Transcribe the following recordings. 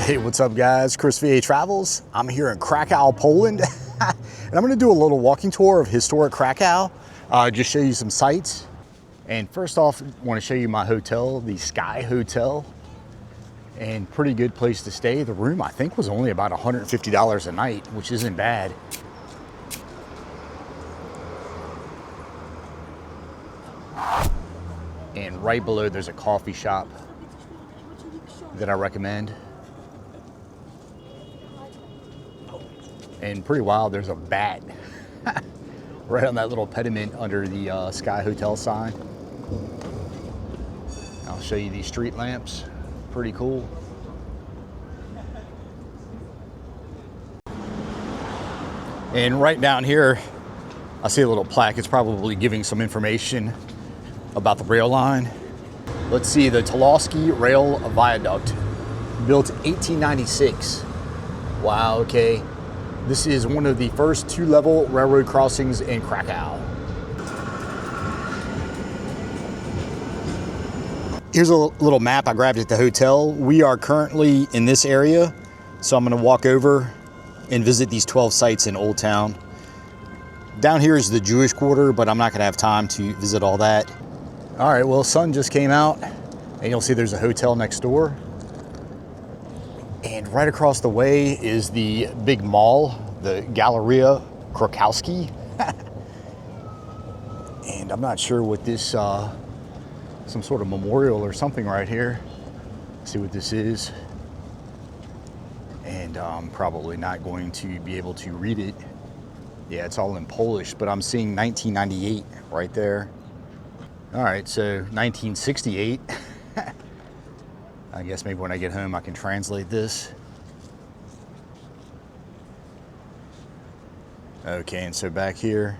Hey, what's up guys? Chris VA Travels. I'm here in Krakow, Poland. And I'm gonna do a little walking tour of historic Krakow, just show you some sights. And first off, I wanna show you my hotel, the Sky Hotel. And pretty good place to stay. The room, I think, was only about $150 a night, which isn't bad. And right below, there's a coffee shop that I recommend. And pretty wild, there's a bat right on that little pediment under the Sky Hotel sign. I'll show you these street lamps, pretty cool. And right down here, I see a little plaque. It's probably giving some information about the rail line. Let's see, the Tolowski Rail Viaduct, built 1896. Wow, okay. This is one of the first two-level railroad crossings in Krakow. Here's a little map I grabbed at the hotel. We are currently in this area, so I'm gonna walk over and visit these 12 sites in Old Town. Down here is the Jewish quarter, but I'm not gonna have time to visit all that. All right, well, sun just came out, and you'll see there's a hotel next door. And right across the way is the big mall, the Galeria Krakowski. And I'm not sure what this, some sort of memorial or something right here. Let's see what this is. And I'm probably not going to be able to read it. Yeah, it's all in Polish, but I'm seeing 1998 right there. All right, so 1968. I guess maybe when I get home I can translate this. Okay, and so back here.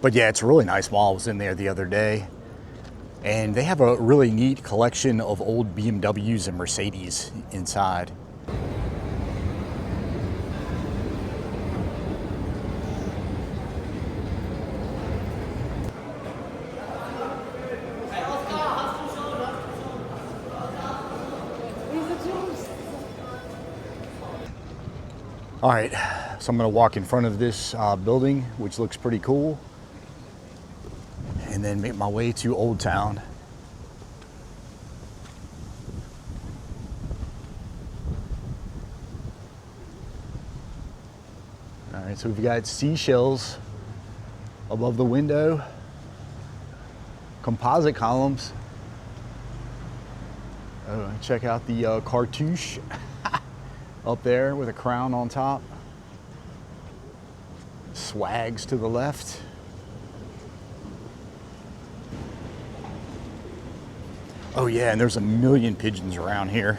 But yeah, it's a really nice mall. I was in there the other day. And they have a really neat collection of old BMWs and Mercedes inside. All right, so I'm gonna walk in front of this building, which looks pretty cool, and then make my way to Old Town. All right, so we've got seashells above the window, composite columns. Oh, check out the cartouche. Up there with a crown on top. Swags to the left. Oh yeah, and there's a million pigeons around here.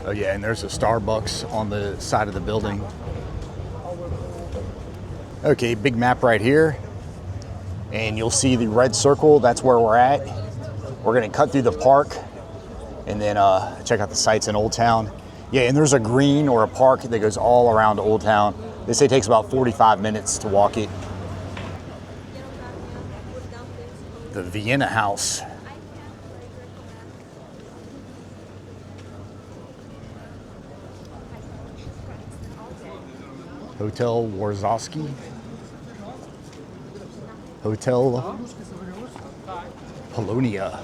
Oh yeah, and there's a Starbucks on the side of the building. Okay, big map right here. And you'll see the red circle, that's where we're at. We're gonna cut through the park and then check out the sites in Old Town. Yeah, and there's a green or a park that goes all around Old Town. They say it takes about 45 minutes to walk it. The Vienna House. Hotel Warzowski. Hotel Polonia.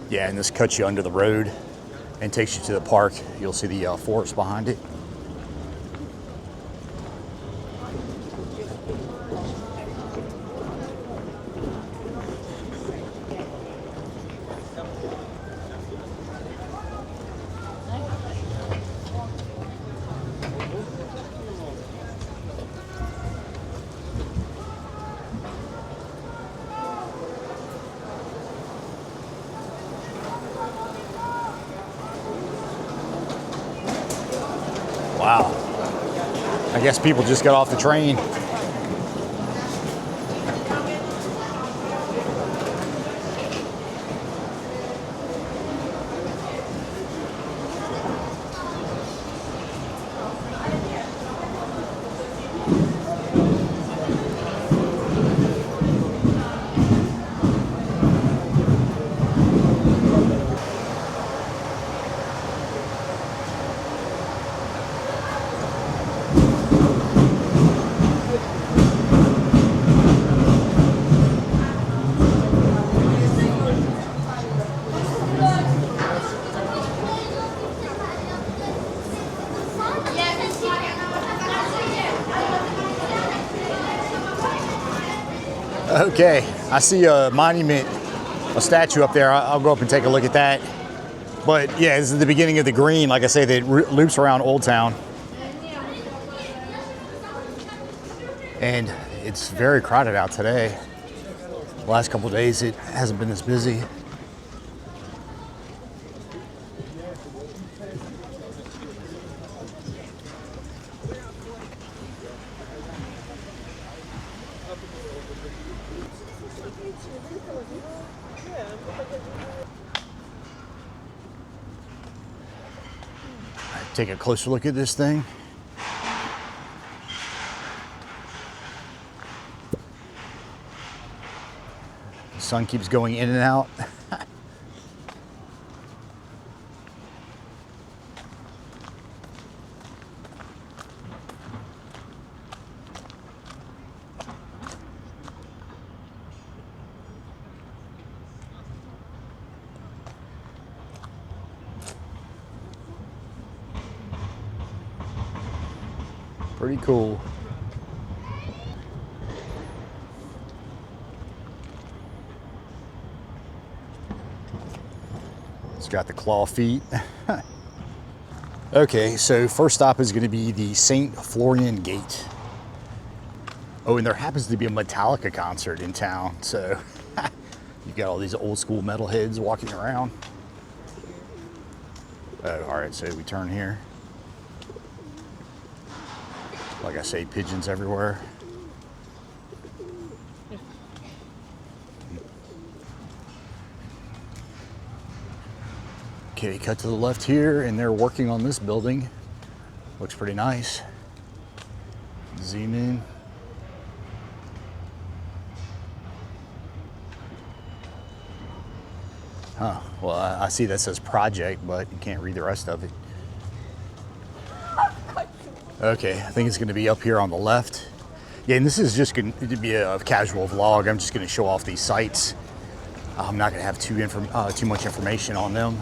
Yeah, and this cuts you under the road and takes you to the park. You'll see the forest behind it. Wow. I guess people just got off the train. Okay, I see a monument, a statue up there. I'll go up and take a look at that. But yeah, this is the beginning of the green, like I say, that loops around Old Town. And it's very crowded out today. The last couple of days, it hasn't been this busy. Take a closer look at this thing. The sun keeps going in and out. Pretty cool. It's got the claw feet. Okay, so first stop is going to be the St. Florian Gate. Oh, and there happens to be a Metallica concert in town, so you've got all these old school metalheads walking around. Oh, all right, so we turn here. Like I say, pigeons everywhere. Okay, cut to the left here, and they're working on this building. Looks pretty nice. Zoom in. Huh, well, I see that says project, but you can't read the rest of it. Okay, I think it's going to be up here on the left. Yeah, and this is just going to be a casual vlog. I'm just going to show off these sites. I'm not going to have too much information on them.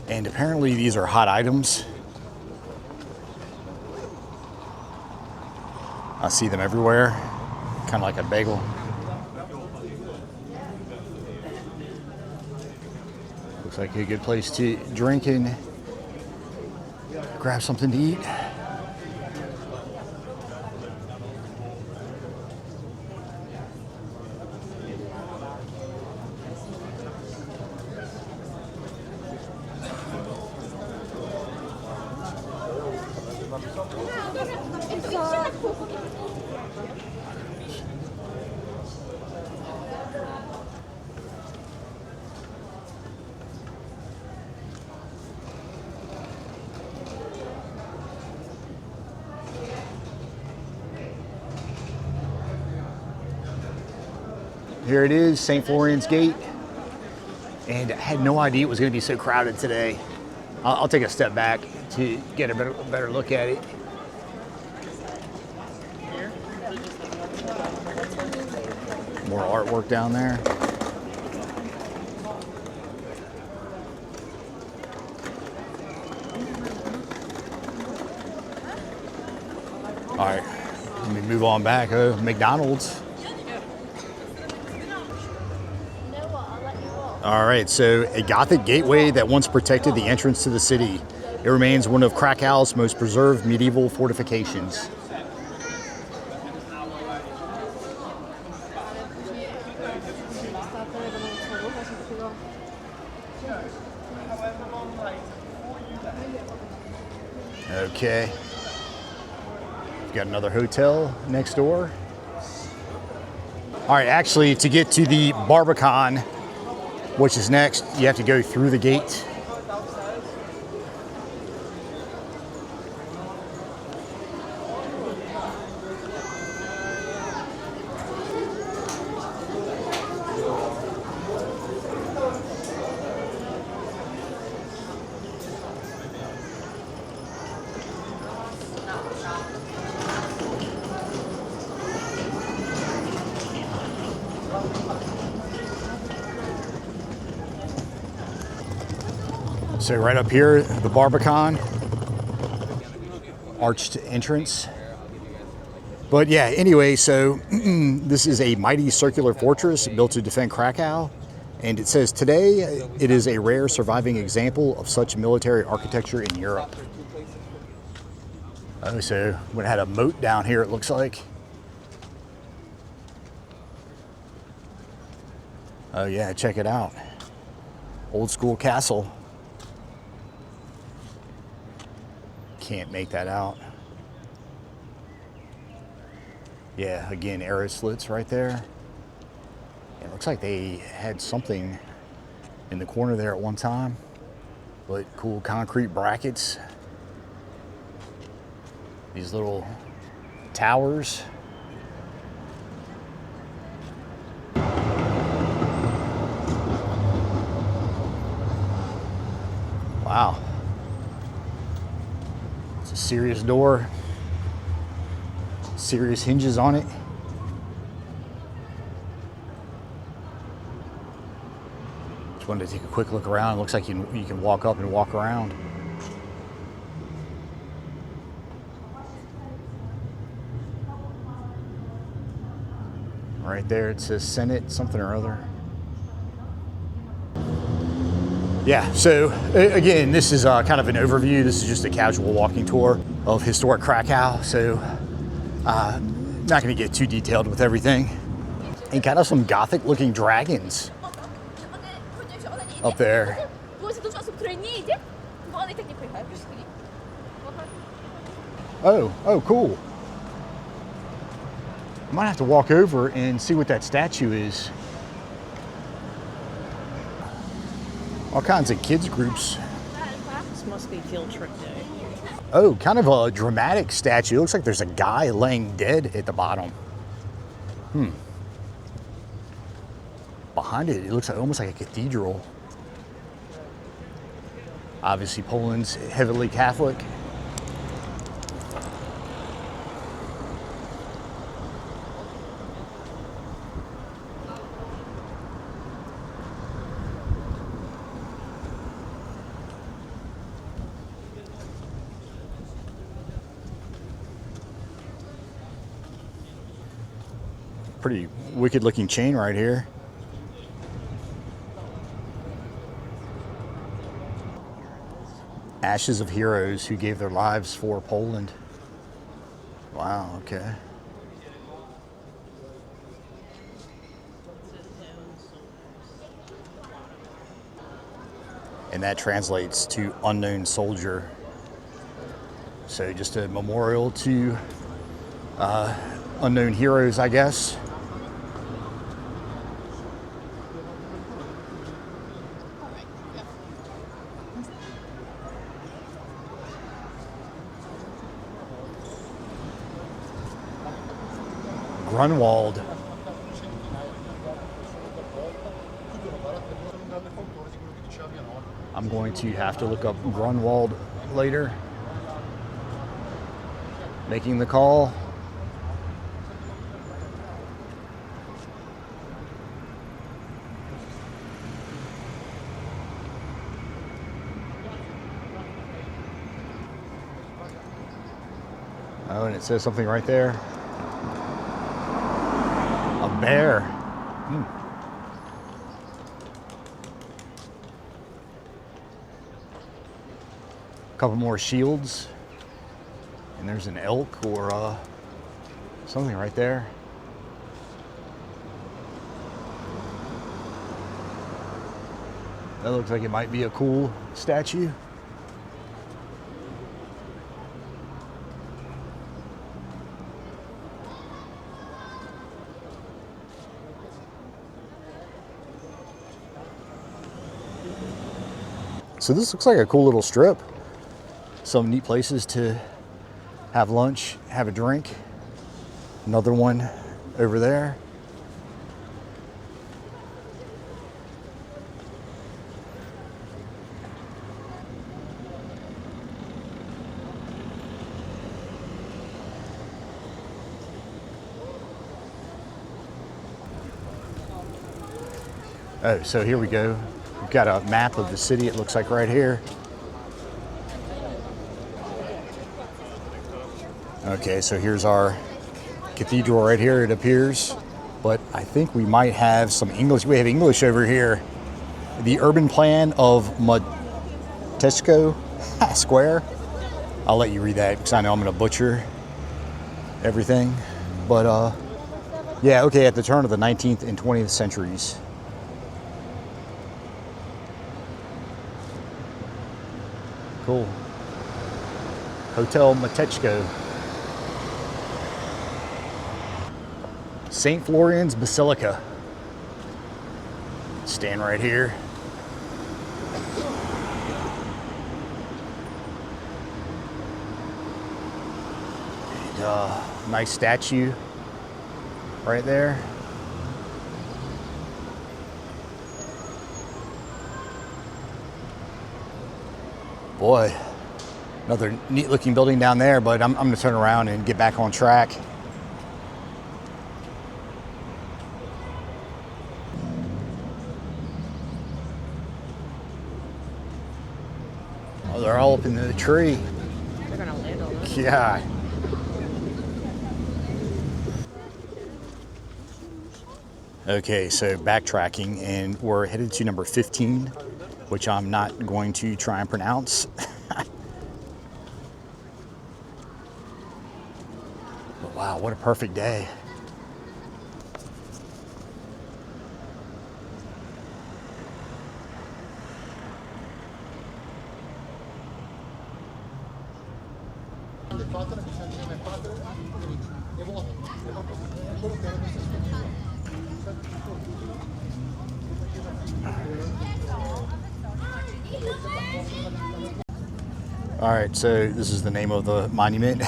And apparently these are hot items. I see them everywhere, kind of like a bagel. Looks like a good place to drink and grab something to eat. Here it is, St. Florian's Gate. And I had no idea it was going to be so crowded today. I'll take a step back to get a better look at it. More artwork down there. All right, let me move on back. McDonald's. All right, so a Gothic gateway that once protected the entrance to the city. It remains one of Krakow's most preserved medieval fortifications. Okay. We've got another hotel next door. All right, actually, to get to the Barbican, which is next, you have to go through the gate. So right up here, the Barbican, arched entrance. But yeah, anyway, so this is a mighty circular fortress built to defend Krakow. And it says today it is a rare surviving example of such military architecture in Europe. Oh, so we had a moat down here, it looks like. Oh yeah, check it out. Old school castle. Can't make that out. Yeah, again, arrow slits right there. It looks like they had something in the corner there at one time, but cool concrete brackets. These little towers. Wow. It's a serious door. Serious hinges on it. Just wanted to take a quick look around. It looks like you can walk up and walk around. Right there it says Senate something or other. Yeah, so again, this is kind of an overview. This is just a casual walking tour of historic Krakow. So not going to get too detailed with everything. And kind of some Gothic looking dragons up there. Oh, cool. I might have to walk over and see what that statue is. All kinds of kids groups. This must be field trip day. Oh, kind of a dramatic statue. It looks like there's a guy laying dead at the bottom. Behind it, it looks like almost like a cathedral. Obviously, Poland's heavily Catholic. Pretty wicked looking chain right here. Ashes of heroes who gave their lives for Poland. Wow, okay. And that translates to unknown soldier. So just a memorial to unknown heroes, I guess. Grunwald. I'm going to have to look up Grunwald later. Making the call. Oh, and it says something right there. A bear. A couple more shields. And there's an elk or something right there. That looks like it might be a cool statue. So this looks like a cool little strip. Some neat places to have lunch, have a drink. Another one over there. Oh, so here we go. We've got a map of the city, it looks like right here. Okay, so here's our cathedral right here, it appears. But I think we might have some English. We have English over here. The urban plan of Mateczko Square. I'll let you read that because I know I'm going to butcher everything. But yeah, okay, at the turn of the 19th and 20th centuries. Cool. Hotel Mateczko. St. Florian's Basilica. Stand right here. And, nice statue right there. Boy, another neat looking building down there, but I'm gonna turn around and get back on track. Oh, they're all up in the tree. They're gonna land on us. Yeah. Okay, so backtracking, and we're headed to number 15, which I'm not going to try and pronounce. But wow, what a perfect day. All right, so this is the name of the monument.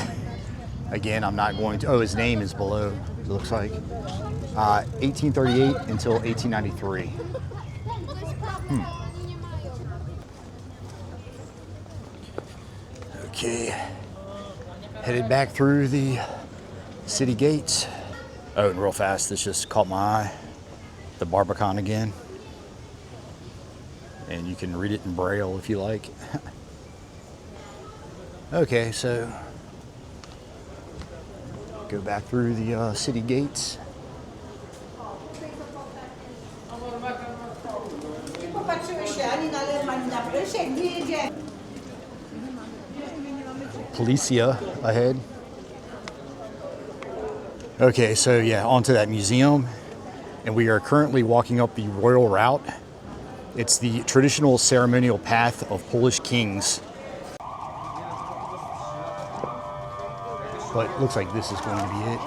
Again, I'm not going to, oh, his name is below, it looks like. 1838 until 1893. Okay, headed back through the city gates. Oh, and real fast, this just caught my eye. The Barbican again. And you can read it in Braille if you like. Okay, so go back through the city gates. Policia ahead. Okay, so yeah, onto that museum. And we are currently walking up the Royal Route. It's the traditional ceremonial path of Polish kings. But it looks like this is going to be it.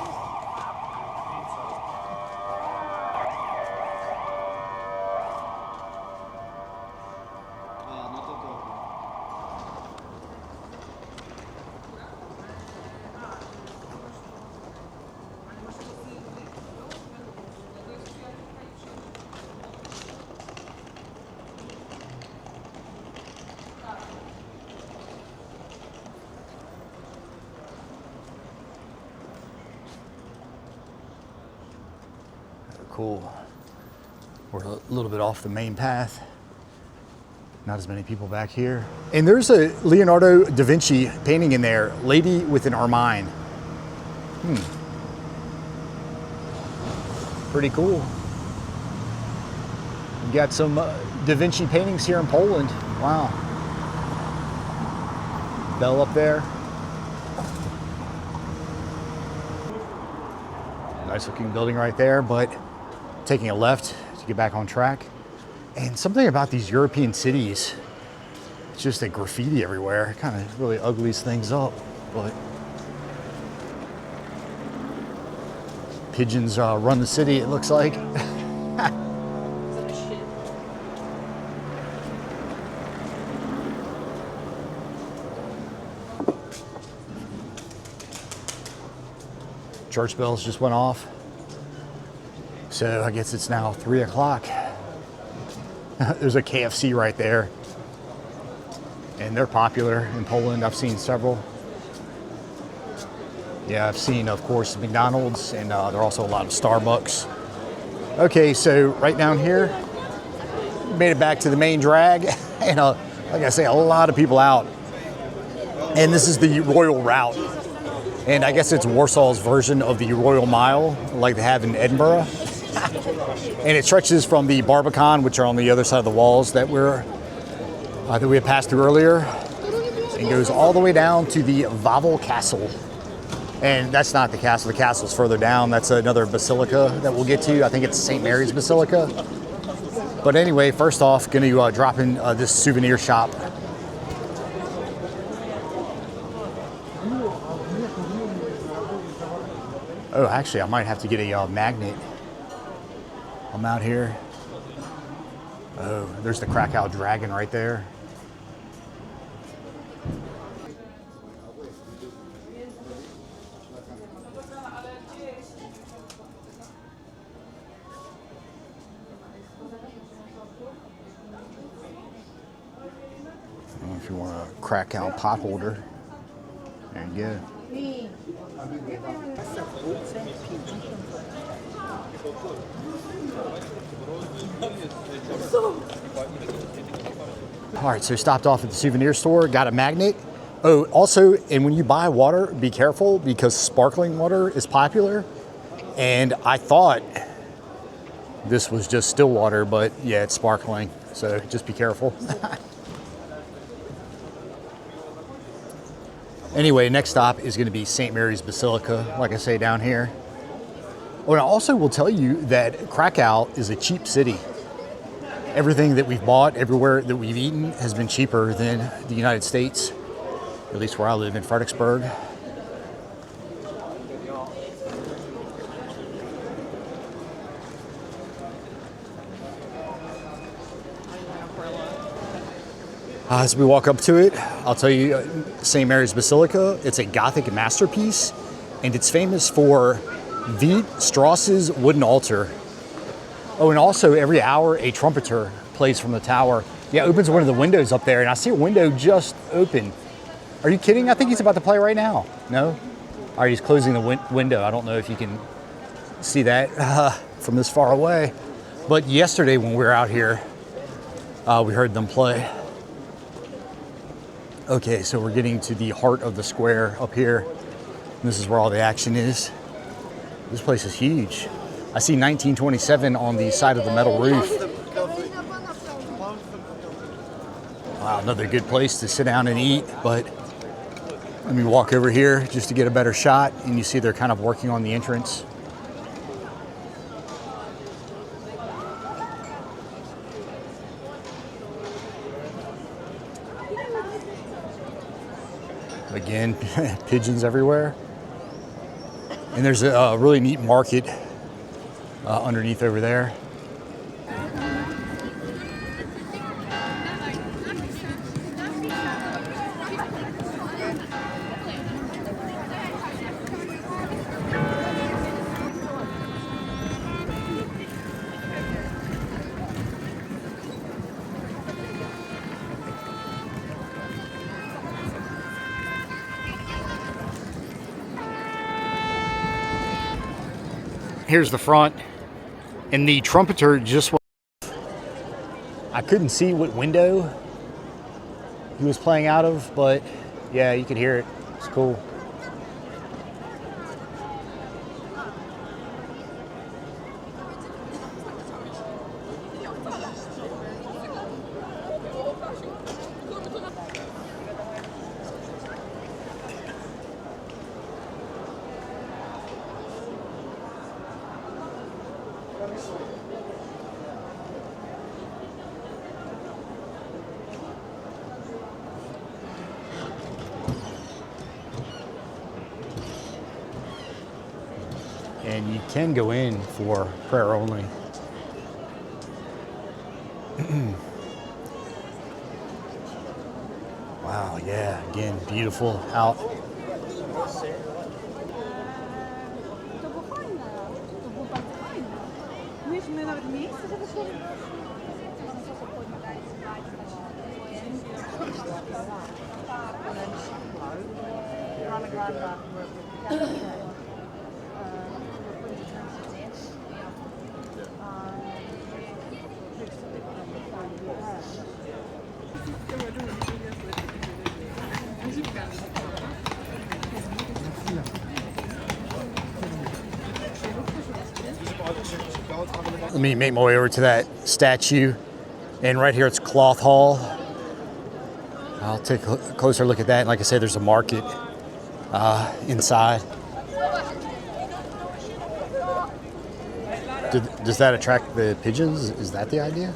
Cool. We're a little bit off the main path. Not as many people back here. And there's a Leonardo da Vinci painting in there, Lady with an Ermine. Pretty cool. You got some Da Vinci paintings here in Poland. Wow. Bell up there. Nice looking building right there, but taking a left to get back on track. And something about these European cities, it's just that graffiti everywhere. It kind of really uglies things up, but pigeons run the city, it looks like. Church bells just went off. So I guess it's now 3 o'clock. There's a KFC right there. And they're popular in Poland. I've seen several. Yeah, I've seen, of course, McDonald's, and there are also a lot of Starbucks. Okay, so right down here, made it back to the main drag. And like I say, a lot of people out. And this is the Royal Route. And I guess it's Warsaw's version of the Royal Mile, like they have in Edinburgh. And it stretches from the Barbican, which are on the other side of the walls that we had passed through earlier, and goes all the way down to the Wawel Castle. And that's not the castle. The castle's further down. That's another basilica that we'll get to. I think it's St. Mary's Basilica. But anyway, first off, going to drop in this souvenir shop. Oh, actually, I might have to get a magnet. I'm out here. Oh, there's the Krakow Dragon right there. If you want a Krakow pot holder, there you go. All right, so stopped off at the souvenir store, got a magnet. Oh, also, and when you buy water, be careful because sparkling water is popular. And I thought this was just still water, but yeah, it's sparkling. So just be careful. Anyway, next stop is going to be St. Mary's Basilica, like I say, down here. Oh, and I also will tell you that Krakow is a cheap city. Everything that we've bought, everywhere that we've eaten, has been cheaper than the United States, at least where I live in Fredericksburg. As we walk up to it, I'll tell you, St. Mary's Basilica, it's a Gothic masterpiece, and it's famous for Veit Strauss's wooden altar. Oh, and also every hour, a trumpeter plays from the tower. Yeah, opens one of the windows up there, and I see a window just open. Are you kidding? I think he's about to play right now. No? All right, he's closing the window. I don't know if you can see that from this far away. But yesterday when we were out here, we heard them play. Okay, so we're getting to the heart of the square up here. This is where all the action is. This place is huge. I see 1927 on the side of the metal roof. Wow, another good place to sit down and eat, but let me walk over here just to get a better shot, and you see they're kind of working on the entrance. Again, pigeons everywhere. And there's a really neat market underneath over there. Here's the front, and the trumpeter just went. I couldn't see what window he was playing out of, but yeah, you could hear it. It's cool. And you can go in for prayer only. Wow, yeah, again, beautiful out. Let me make my way over to that statue. And right here, it's Cloth Hall. I'll take a closer look at that. And like I said, there's a market inside. Does that attract the pigeons? Is that the idea?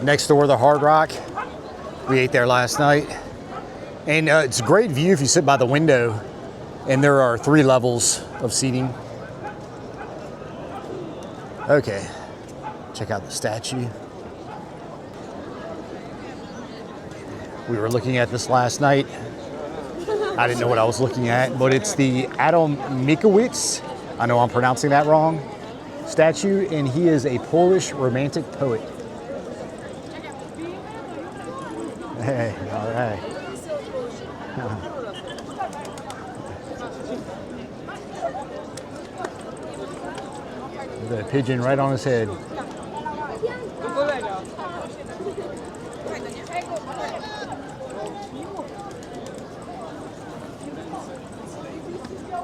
Next door, the Hard Rock. We ate there last night. And it's a great view if you sit by the window. And there are 3 levels of seating. Okay, check out the statue. We were looking at this last night. I didn't know what I was looking at, but it's the Adam Mickiewicz, I know I'm pronouncing that wrong, statue, and he is a Polish romantic poet. Hey, all right. The pigeon right on his head.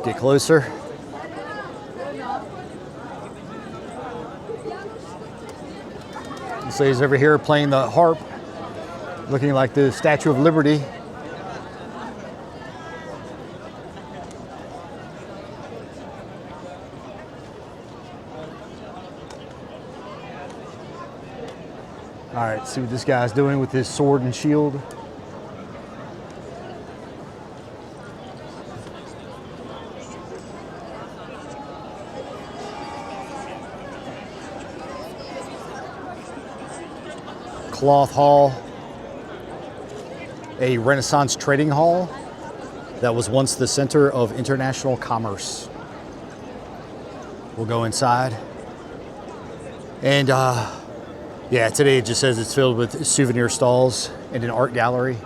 Get closer. So he's over here playing the harp, looking like the Statue of Liberty. All right, see what this guy's doing with his sword and shield. Cloth Hall, a Renaissance trading hall that was once the center of international commerce. We'll go inside. And yeah, today it just says it's filled with souvenir stalls and an art gallery.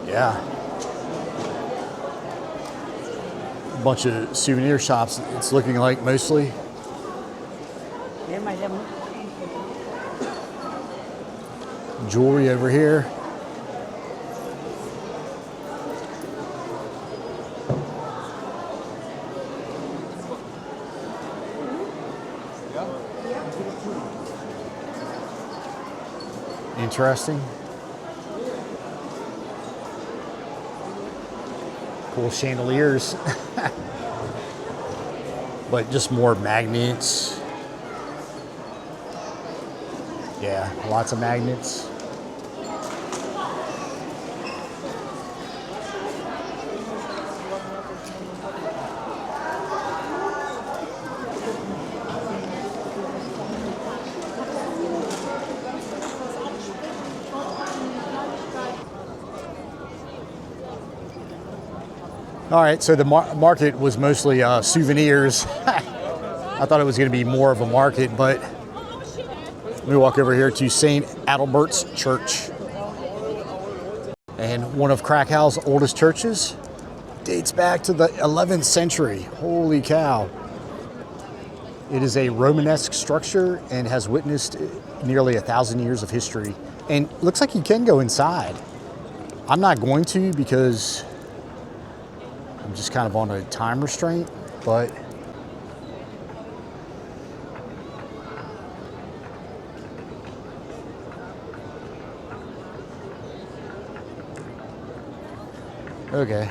Yeah. A bunch of souvenir shops, it's looking like mostly. Jewelry over here. Interesting. Cool chandeliers. But just more magnets. Yeah, lots of magnets. All right, so the market was mostly souvenirs. I thought it was going to be more of a market, but let me walk over here to St. Adalbert's Church. And one of Krakow's oldest churches dates back to the 11th century. Holy cow. It is a Romanesque structure and has witnessed nearly 1,000 years of history. And looks like you can go inside. I'm not going to because I'm just kind of on a time restraint, but okay.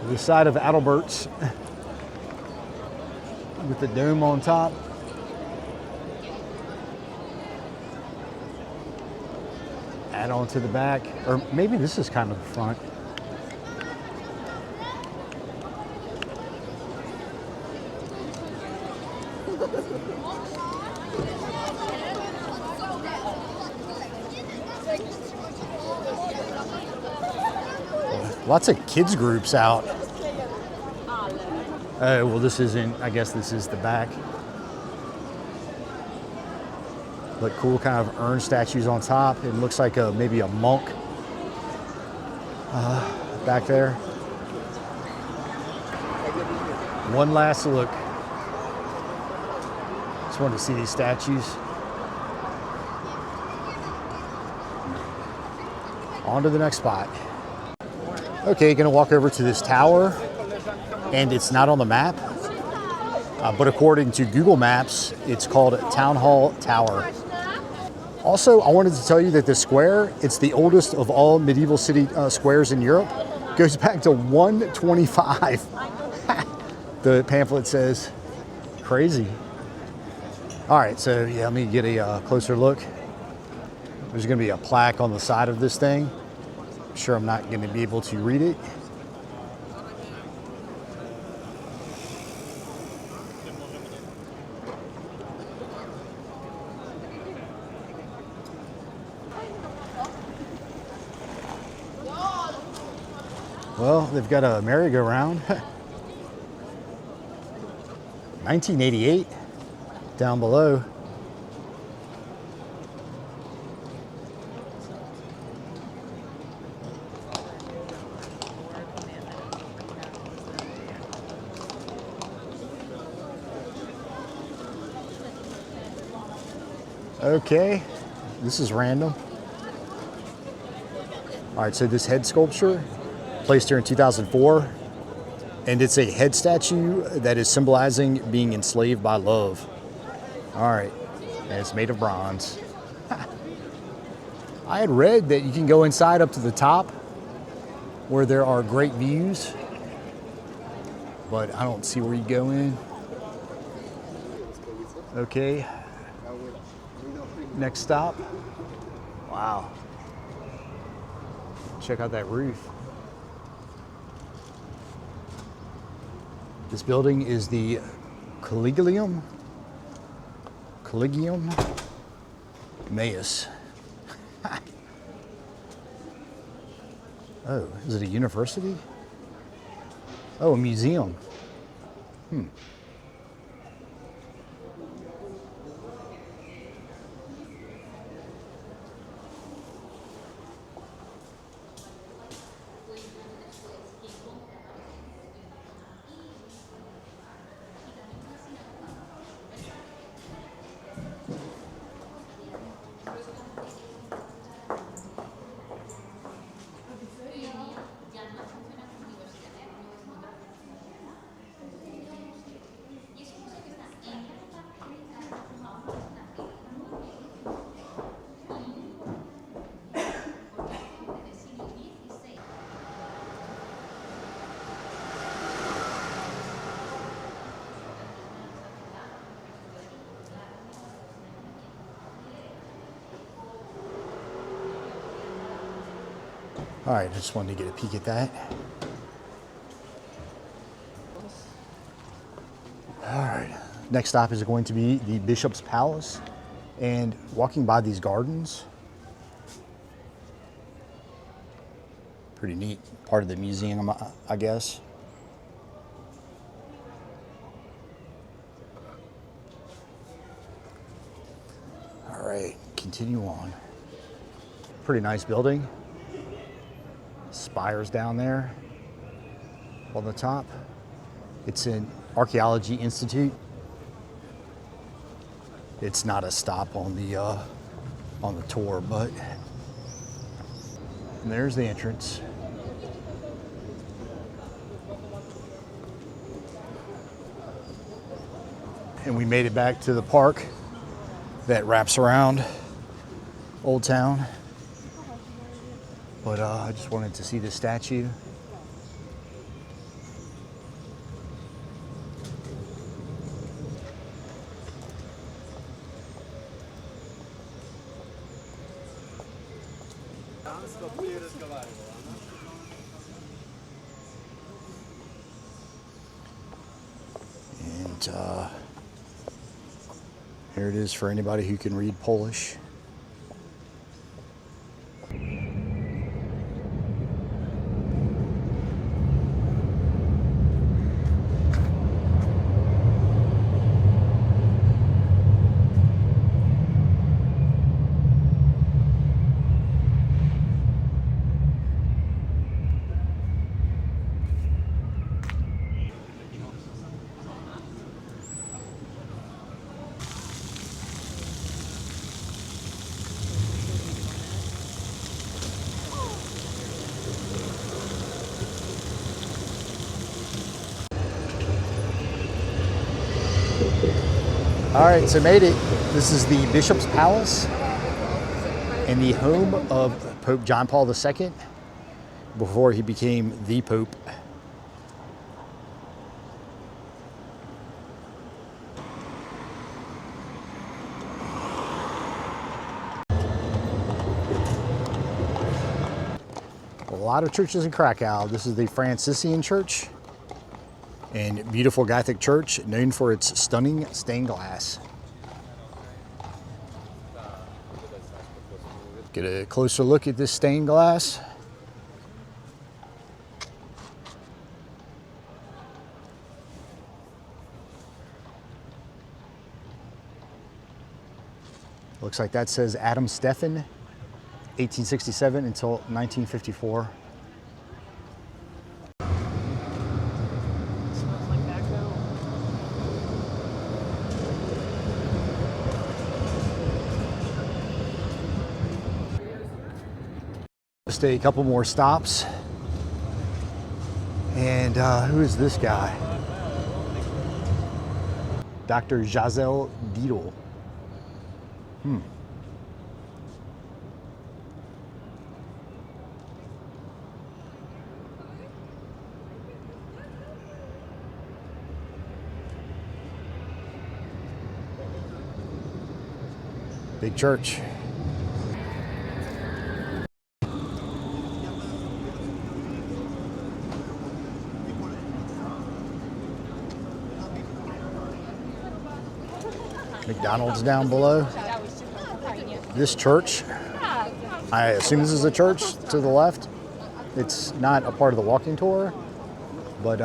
The side of Adalbert's with the dome on top. Add on to the back, or maybe this is kind of the front. Lots of kids groups out. Oh, well, this isn't, I guess this is the back. But cool kind of urn statues on top. It looks like maybe a monk back there. One last look. Just wanted to see these statues. On to the next spot. Okay, gonna walk over to this tower, and it's not on the map, but according to Google Maps, it's called Town Hall Tower. Also, I wanted to tell you that this square, it's the oldest of all medieval city squares in Europe. Goes back to 125. The pamphlet says. Crazy. All right, so yeah, let me get a closer look. There's gonna be a plaque on the side of this thing. I'm sure I'm not gonna be able to read it. Well, they've got a merry-go-round. 1988 down below. Okay, this is random. All right, so this head sculpture, placed here in 2004, and it's a head statue that is symbolizing being enslaved by love. All right, and it's made of bronze. I had read that you can go inside up to the top where there are great views, but I don't see where you go in. Okay, next stop. Wow. Check out that roof. This building is the Collegium Maius. Oh, is it a university? Oh, a museum. All right, I just wanted to get a peek at that. All right, next stop is going to be the Bishop's Palace, and walking by these gardens, pretty neat part of the museum, I guess. All right, continue on. Pretty nice building. Spires down there on the top. It's an Archaeology Institute. It's not a stop on the tour, but and there's the entrance. And we made it back to the park that wraps around Old Town. But I just wanted to see the statue. And here it is for anybody who can read Polish. All right, so made it. This is the Bishop's Palace and the home of Pope John Paul II before he became the Pope. A lot of churches in Krakow. This is the Franciscan Church, and beautiful Gothic church known for its stunning stained glass. Get a closer look at this stained glass. Looks like that says Adam Stephan, 1867 until 1954. Stay a couple more stops. And who is this guy? Dr. Giselle Diedel. Big church. McDonald's down below. This church, I assume this is a church to the left. It's not a part of the walking tour, but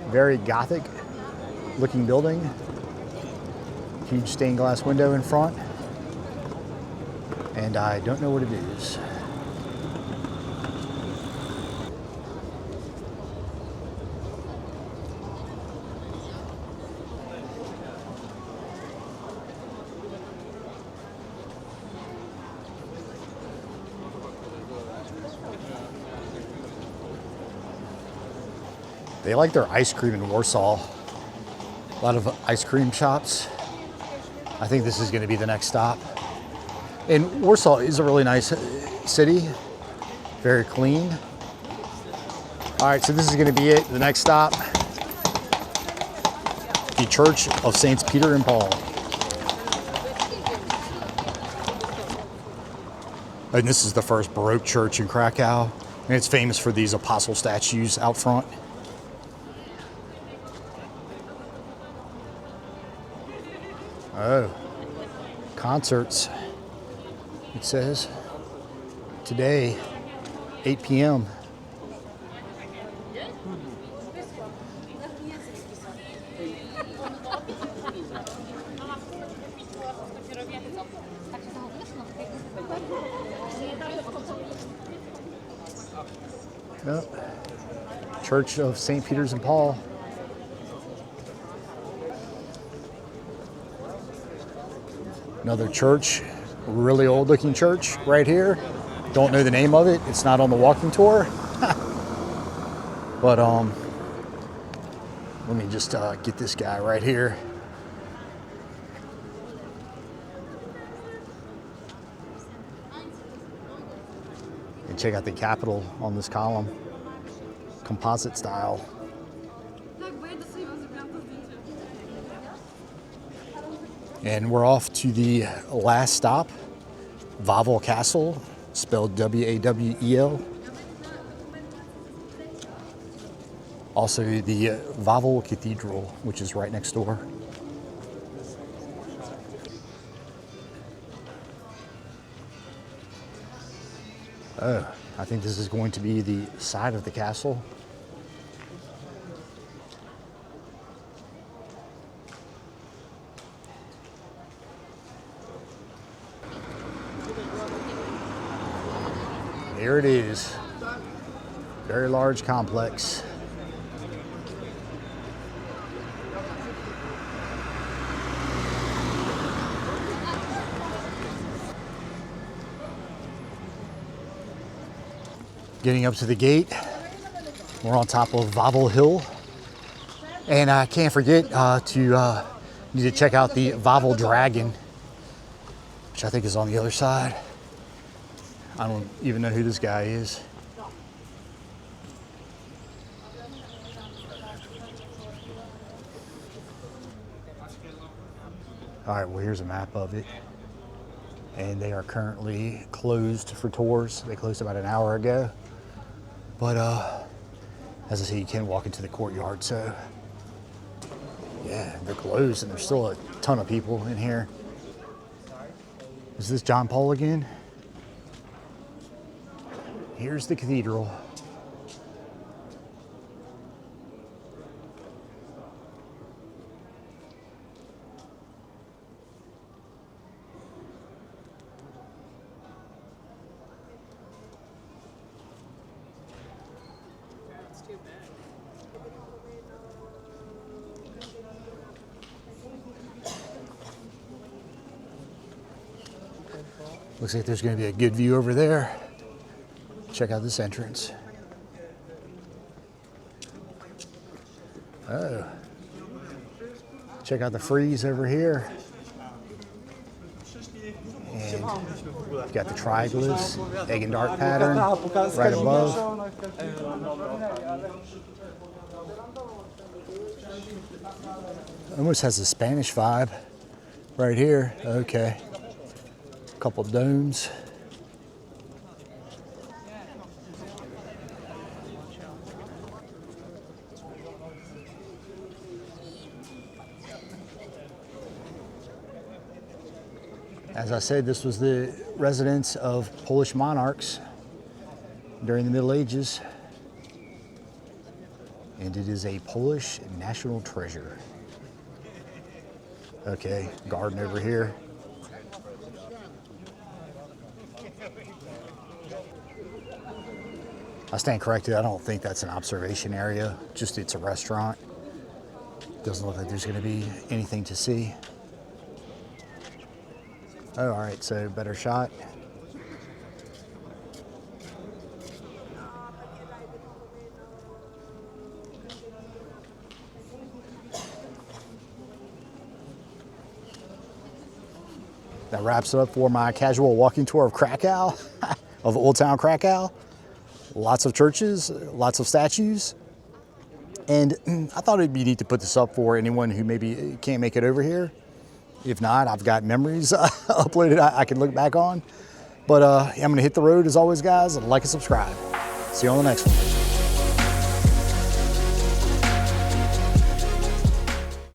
very Gothic looking building. Huge stained glass window in front. And I don't know what it is. They like their ice cream in Warsaw. A lot of ice cream shops. I think this is going to be the next stop. And Warsaw is a really nice city. Very clean. All right, so this is going to be it. The next stop, the Church of Saints Peter and Paul. And this is the first Baroque church in Krakow. And it's famous for these apostle statues out front. Oh, concerts, it says. Today, 8 p.m. Yep. Church of St. Peter's and Paul. Another church, really old looking church right here. Don't know the name of it. It's not on the walking tour. But let me just get this guy right here. And check out the capital on this column. Composite style. And we're off to the last stop, Wawel Castle, spelled W-A-W-E-L. Also the Wawel Cathedral, which is right next door. Oh, I think this is going to be the side of the castle. Here it is. Very large complex. Getting up to the gate. We're on top of Wawel Hill. And I can't forget to Need to check out the Vavel Dragon, which I think is on the other side. I don't even know who this guy is. All right, well, here's a map of it. And they are currently closed for tours. They closed about an hour ago. But as I say, you can walk into the courtyard, so yeah, they're closed and there's still a ton of people in here. Is this John Paul again? Here's the cathedral. Looks like there's going to be a good view over there. Check out this entrance. Oh. Check out the frieze over here. And you've got the triglyphs, egg and dark pattern right above. Almost has a Spanish vibe right here. Okay. Couple domes. As I said, this was the residence of Polish monarchs during the Middle Ages, and it is a Polish national treasure. Okay, garden over here. I stand corrected, I don't think that's an observation area, just it's a restaurant. Doesn't look like there's gonna be anything to see. Oh, all right, so better shot. That wraps it up for my casual walking tour of Krakow, of Old Town Krakow. Lots of churches, lots of statues. And I thought it'd be neat to put this up for anyone who maybe can't make it over here. If not, I've got memories uploaded I can look back on. But I'm gonna hit the road as always, guys. Like and subscribe. See you on the next one.